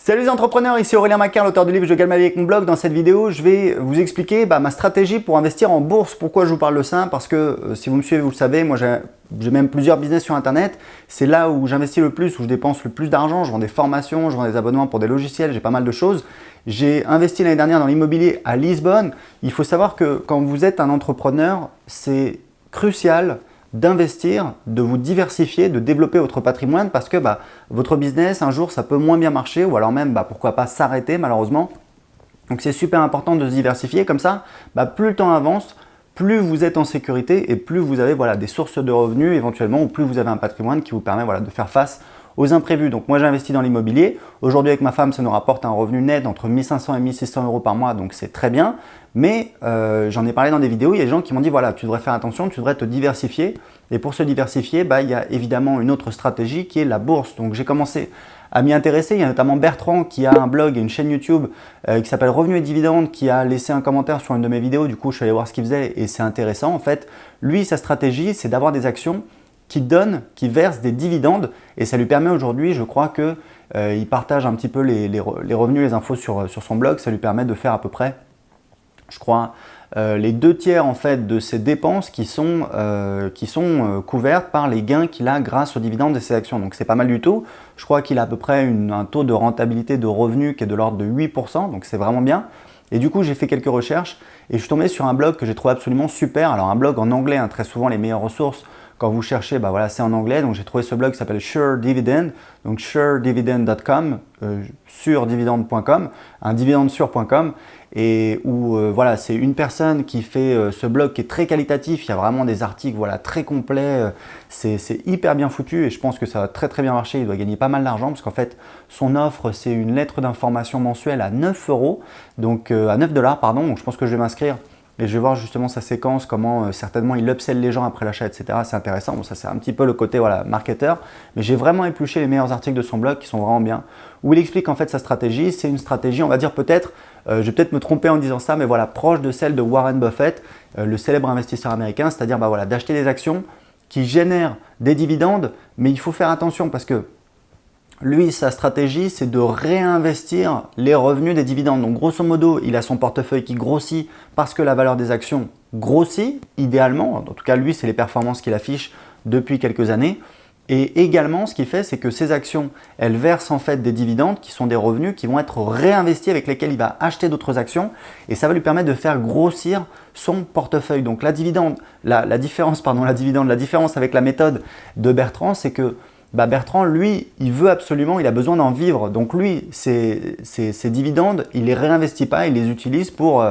Salut les entrepreneurs, ici Aurélien Macaire, l'auteur du livre Je gagne ma vie avec mon blog. Dans cette vidéo, je vais vous expliquer ma stratégie pour investir en bourse. Pourquoi je vous parle de ça? Parce que si vous me suivez, vous le savez, moi j'ai même plusieurs business sur internet. C'est là où j'investis le plus, où je dépense le plus d'argent. Je vends des formations, je vends des abonnements pour des logiciels, j'ai pas mal de choses. J'ai investi l'année dernière dans l'immobilier à Lisbonne. Il faut savoir que quand vous êtes un entrepreneur, c'est crucial d'investir, de vous diversifier, de développer votre patrimoine parce que votre business, un jour, ça peut moins bien marcher ou alors même, pourquoi pas s'arrêter malheureusement. Donc, c'est super important de se diversifier. Comme ça, plus le temps avance, plus vous êtes en sécurité et plus vous avez des sources de revenus éventuellement ou plus vous avez un patrimoine qui vous permet de faire face aux imprévus. Donc, moi, j'ai investi dans l'immobilier. Aujourd'hui, avec ma femme, ça nous rapporte un revenu net entre 1500 et 1600 euros par mois. Donc, c'est très bien. Mais j'en ai parlé dans des vidéos. Il y a des gens qui m'ont dit, voilà, tu devrais faire attention, tu devrais te diversifier. Et pour se diversifier, il y a évidemment une autre stratégie qui est la bourse. Donc, j'ai commencé à m'y intéresser. Il y a notamment Bertrand qui a un blog et une chaîne YouTube qui s'appelle Revenus et Dividendes qui a laissé un commentaire sur une de mes vidéos. Du coup, je suis allé voir ce qu'il faisait et c'est intéressant. En fait, lui, sa stratégie, c'est d'avoir des actions qui versent des dividendes et ça lui permet aujourd'hui, je crois qu'il partage un petit peu les revenus, les infos sur son blog. Ça lui permet de faire à peu près, je crois, les 2/3 en fait de ses dépenses qui sont couvertes par les gains qu'il a grâce aux dividendes de ses actions. Donc c'est pas mal du tout. Je crois qu'il a à peu près un taux de rentabilité de revenus qui est de l'ordre de 8%, donc c'est vraiment bien. Et du coup, j'ai fait quelques recherches et je suis tombé sur un blog que j'ai trouvé absolument super. Alors un blog en anglais, très souvent les meilleures ressources quand vous cherchez, c'est en anglais. Donc j'ai trouvé ce blog qui s'appelle Sure Dividend, donc suredividend.com, surdividende.com, un dividendesure.com. Et où c'est une personne qui fait ce blog qui est très qualitatif. Il y a vraiment des articles très complets. C'est hyper bien foutu et je pense que ça va très très bien marcher. Il doit gagner pas mal d'argent parce qu'en fait son offre c'est une lettre d'information mensuelle à 9 euros, donc à 9 $, pardon. Donc je pense que je vais m'inscrire et je vais voir justement sa séquence, comment certainement il upsell les gens après l'achat, etc. C'est intéressant. Bon, ça c'est un petit peu le côté marketeur, mais j'ai vraiment épluché les meilleurs articles de son blog qui sont vraiment bien, où il explique en fait sa stratégie. C'est une stratégie, on va dire peut-être, je vais peut-être me tromper en disant ça, mais proche de celle de Warren Buffett, le célèbre investisseur américain, c'est-à-dire d'acheter des actions qui génèrent des dividendes, mais il faut faire attention parce que lui, sa stratégie, c'est de réinvestir les revenus des dividendes. Donc, grosso modo, il a son portefeuille qui grossit parce que la valeur des actions grossit, idéalement. En tout cas, lui, c'est les performances qu'il affiche depuis quelques années. Et également, ce qu'il fait, c'est que ces actions, elles versent en fait des dividendes qui sont des revenus qui vont être réinvestis avec lesquels il va acheter d'autres actions et ça va lui permettre de faire grossir son portefeuille. Donc, la différence avec la méthode de Bertrand, c'est que Bertrand, lui, il a besoin d'en vivre. Donc lui, ses dividendes, il les réinvestit pas, il les utilise pour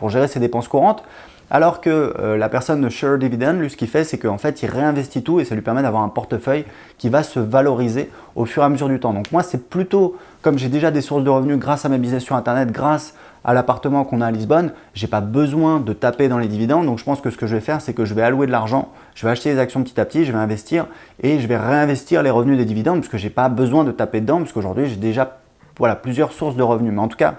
gérer ses dépenses courantes. Alors que la personne de Sure Dividend, lui, ce qu'il fait, c'est qu'en fait, il réinvestit tout et ça lui permet d'avoir un portefeuille qui va se valoriser au fur et à mesure du temps. Donc moi, c'est plutôt, comme j'ai déjà des sources de revenus grâce à mes business sur Internet, grâce à l'appartement qu'on a à Lisbonne, je n'ai pas besoin de taper dans les dividendes. Donc je pense que ce que je vais faire, c'est que je vais allouer de l'argent, je vais acheter des actions petit à petit, je vais investir et je vais réinvestir les revenus des dividendes parce que je n'ai pas besoin de taper dedans parce qu'aujourd'hui, j'ai déjà plusieurs sources de revenus. Mais en tout cas,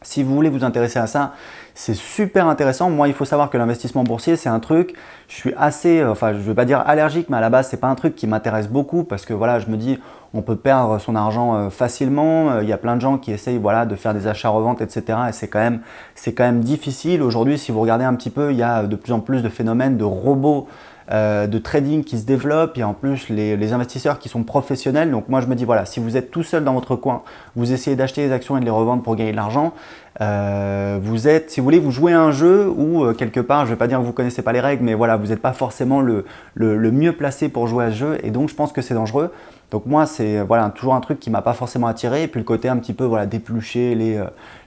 si vous voulez vous intéresser à ça, c'est super intéressant. Moi, il faut savoir que l'investissement boursier, c'est un truc, je suis assez, je ne vais pas dire allergique, mais à la base, ce n'est pas un truc qui m'intéresse beaucoup parce que je me dis, on peut perdre son argent facilement. Il y a plein de gens qui essayent de faire des achats-reventes, etc. Et c'est quand même difficile. Aujourd'hui, si vous regardez un petit peu, il y a de plus en plus de phénomènes de robots de trading qui se développent. Il y a en plus les investisseurs qui sont professionnels. Donc moi je me dis si vous êtes tout seul dans votre coin, vous essayez d'acheter des actions et de les revendre pour gagner de l'argent, si vous voulez, vous jouez à un jeu où quelque part, je ne vais pas dire que vous ne connaissez pas les règles, mais vous n'êtes pas forcément le mieux placé pour jouer à ce jeu et donc je pense que c'est dangereux. Donc moi, c'est toujours un truc qui ne m'a pas forcément attiré. Et puis le côté un petit peu d'éplucher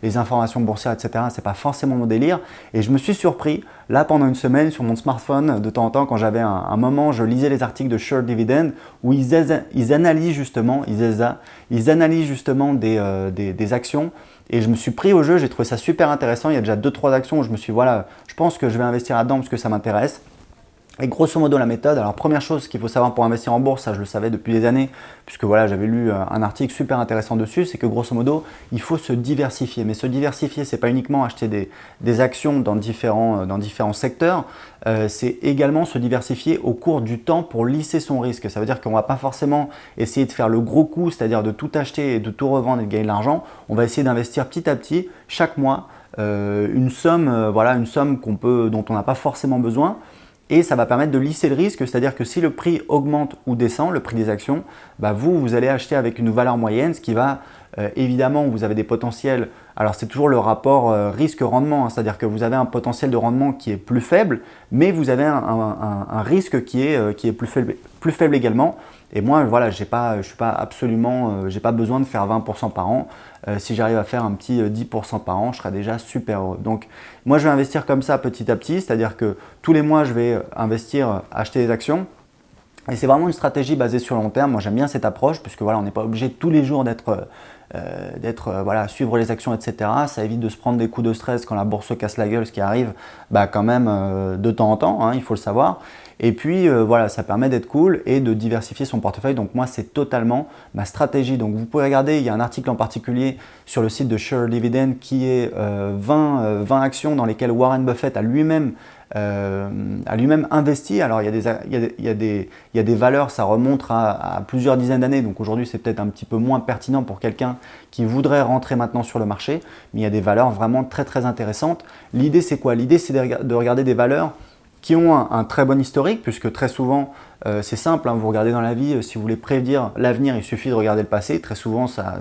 les informations boursières, etc. Ce n'est pas forcément mon délire. Et je me suis surpris, là pendant une semaine, sur mon smartphone, de temps en temps, quand j'avais un moment, je lisais les articles de Sure Dividend où ils analysent justement des actions. Et je me suis pris au jeu, j'ai trouvé ça super intéressant. Il y a déjà 2-3 actions où je me suis dit, je pense que je vais investir là-dedans parce que ça m'intéresse. Et grosso modo la méthode, alors première chose qu'il faut savoir pour investir en bourse, ça je le savais depuis des années, puisque voilà j'avais lu un article super intéressant dessus, c'est que grosso modo il faut se diversifier. Mais se diversifier, c'est pas uniquement acheter des actions dans différents secteurs, c'est également se diversifier au cours du temps pour lisser son risque. Ça veut dire qu'on ne va pas forcément essayer de faire le gros coup, c'est-à-dire de tout acheter et de tout revendre et de gagner de l'argent. On va essayer d'investir petit à petit, chaque mois, une somme, dont on n'a pas forcément besoin. Et ça va permettre de lisser le risque, c'est-à-dire que si le prix augmente ou descend, le prix des actions, vous allez acheter avec une valeur moyenne, ce qui va évidemment, vous avez des potentiels, alors c'est toujours le rapport risque-rendement, hein, c'est-à-dire que vous avez un potentiel de rendement qui est plus faible, mais vous avez un risque qui est plus faible également. Et moi, voilà, j'ai pas besoin de faire 20% par an. Si j'arrive à faire un petit 10% par an, je serai déjà super heureux. Donc, moi, je vais investir comme ça petit à petit, c'est-à-dire que tous les mois, je vais acheter des actions. Et c'est vraiment une stratégie basée sur le long terme. Moi, j'aime bien cette approche, puisque voilà, on n'est pas obligé tous les jours suivre les actions, etc. Ça évite de se prendre des coups de stress quand la bourse se casse la gueule, ce qui arrive quand même de temps en temps, hein, il faut le savoir. Et puis voilà, ça permet d'être cool et de diversifier son portefeuille. Donc moi, c'est totalement ma stratégie. Donc vous pouvez regarder, il y a un article en particulier sur le site de Sure Dividend qui est 20 actions dans lesquelles Warren Buffett a lui-même investi. Alors il y a des valeurs, ça remonte à plusieurs dizaines d'années, donc aujourd'hui c'est peut-être un petit peu moins pertinent pour quelqu'un qui voudrait rentrer maintenant sur le marché, mais il y a des valeurs vraiment très très intéressantes. L'idée c'est quoi? L'idée c'est de regarder des valeurs qui ont un très bon historique, puisque très souvent, c'est simple, hein, vous regardez dans la vie, si vous voulez prédire l'avenir, il suffit de regarder le passé. Très souvent, ça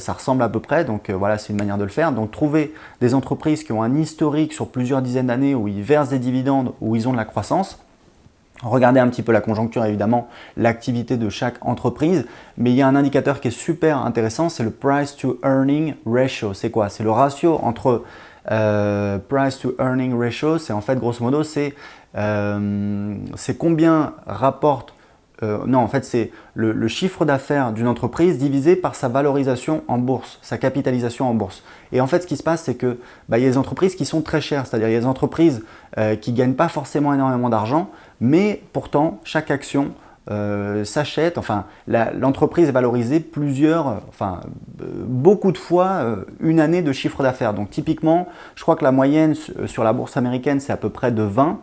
ressemble à peu près, donc voilà, c'est une manière de le faire. Donc trouver des entreprises qui ont un historique sur plusieurs dizaines d'années, où ils versent des dividendes, où ils ont de la croissance. Regardez un petit peu la conjoncture, évidemment, l'activité de chaque entreprise, mais il y a un indicateur qui est super intéressant, c'est le Price to Earning Ratio. C'est quoi? C'est le ratio entre Price to Earning Ratio, c'est en fait grosso modo, c'est combien rapporte, c'est le chiffre d'affaires d'une entreprise divisé par sa valorisation en bourse, sa capitalisation en bourse. Et en fait, ce qui se passe, c'est que il y a des entreprises qui sont très chères, c'est-à-dire il y a des entreprises qui ne gagnent pas forcément énormément d'argent, mais pourtant, chaque action s'achète, l'entreprise est valorisée beaucoup de fois une année de chiffre d'affaires. Donc typiquement, je crois que la moyenne sur la bourse américaine, c'est à peu près de 20.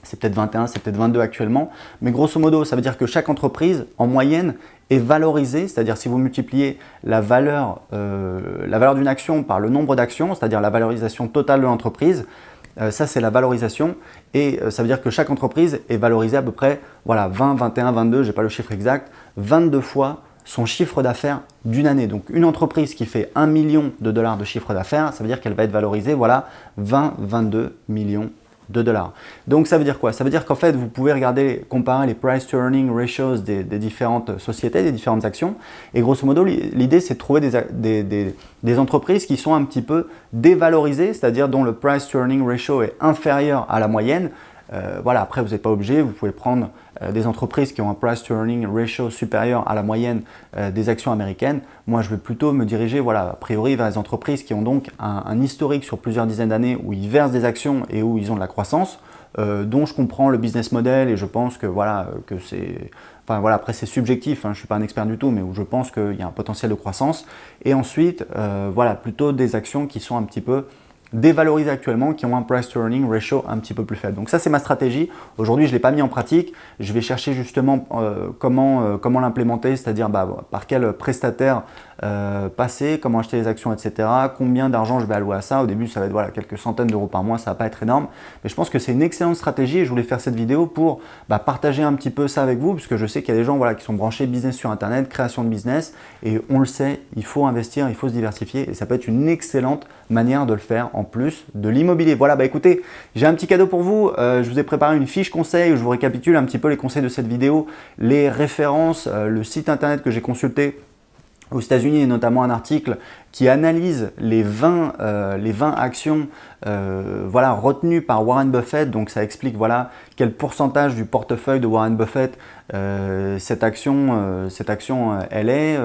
C'est peut-être 21, c'est peut-être 22 actuellement. Mais grosso modo, ça veut dire que chaque entreprise, en moyenne, est valorisée. C'est-à-dire si vous multipliez la valeur d'une action par le nombre d'actions, c'est-à-dire la valorisation totale de l'entreprise, ça c'est la valorisation. Et ça veut dire que chaque entreprise est valorisée à peu près 20, 21, 22, je n'ai pas le chiffre exact, 22 fois son chiffre d'affaires d'une année. Donc une entreprise qui fait 1 million de dollars de chiffre d'affaires, ça veut dire qu'elle va être valorisée 20, 22 millions de dollars. Donc ça veut dire quoi? Ça veut dire qu'en fait vous pouvez comparer les price to earning ratios des différentes sociétés, des différentes actions, et grosso modo l'idée c'est de trouver des entreprises qui sont un petit peu dévalorisées, c'est-à-dire dont le price to earning ratio est inférieur à la moyenne. Après vous n'êtes pas obligé, vous pouvez prendre des entreprises qui ont un price to earning ratio supérieur à la moyenne des actions américaines. Moi je vais plutôt me diriger a priori vers les entreprises qui ont donc un historique sur plusieurs dizaines d'années où ils versent des actions et où ils ont de la croissance, dont je comprends le business model et je pense que c'est... après c'est subjectif, hein, je ne suis pas un expert du tout, mais où je pense qu'il y a un potentiel de croissance. Et ensuite, plutôt des actions qui sont un petit peu dévalorisées actuellement, qui ont un price to earning ratio un petit peu plus faible. Donc ça c'est ma stratégie. Aujourd'hui je ne l'ai pas mis en pratique. Je vais chercher justement comment l'implémenter, c'est-à-dire par quel prestataire passer, comment acheter les actions, etc. Combien d'argent je vais allouer à ça. Au début ça va être quelques centaines d'euros par mois, ça ne va pas être énorme. Mais je pense que c'est une excellente stratégie et je voulais faire cette vidéo pour partager un petit peu ça avec vous, puisque je sais qu'il y a des gens qui sont branchés business sur internet, création de business, et on le sait, il faut investir, il faut se diversifier et ça peut être une excellente manière de le faire en plus de l'immobilier. Voilà, écoutez, j'ai un petit cadeau pour vous. Je vous ai préparé une fiche conseil où je vous récapitule un petit peu les conseils de cette vidéo, les références, le site internet que j'ai consulté aux États-Unis, et notamment un article qui analyse les 20 actions voilà, retenues par Warren Buffett. Donc ça explique voilà, quel pourcentage du portefeuille de Warren Buffett cette action elle est,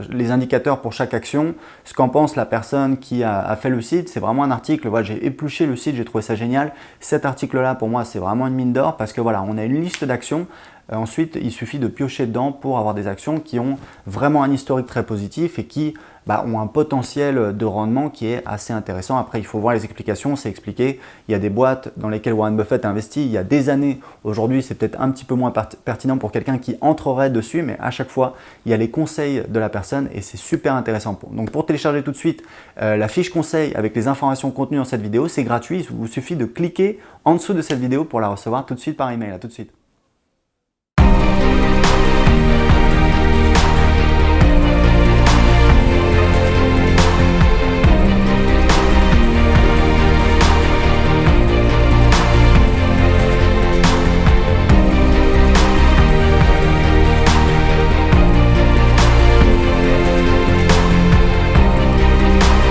les indicateurs pour chaque action, ce qu'en pense la personne qui a fait le site. C'est vraiment un article, voilà, j'ai épluché le site, j'ai trouvé ça génial. Cet article-là, pour moi, c'est vraiment une mine d'or parce que voilà, on a une liste d'actions. Ensuite, il suffit de piocher dedans pour avoir des actions qui ont vraiment un historique très positif et qui ont un potentiel de rendement qui est assez intéressant. Après, il faut voir les explications, c'est expliqué. Il y a des boîtes dans lesquelles Warren Buffett a investi il y a des années. Aujourd'hui, c'est peut-être un petit peu moins pertinent pour quelqu'un qui entrerait dessus, mais à chaque fois, il y a les conseils de la personne et c'est super intéressant. Donc, pour télécharger tout de suite la fiche conseil avec les informations contenues dans cette vidéo, c'est gratuit. Il vous suffit de cliquer en dessous de cette vidéo pour la recevoir tout de suite par email. À tout de suite.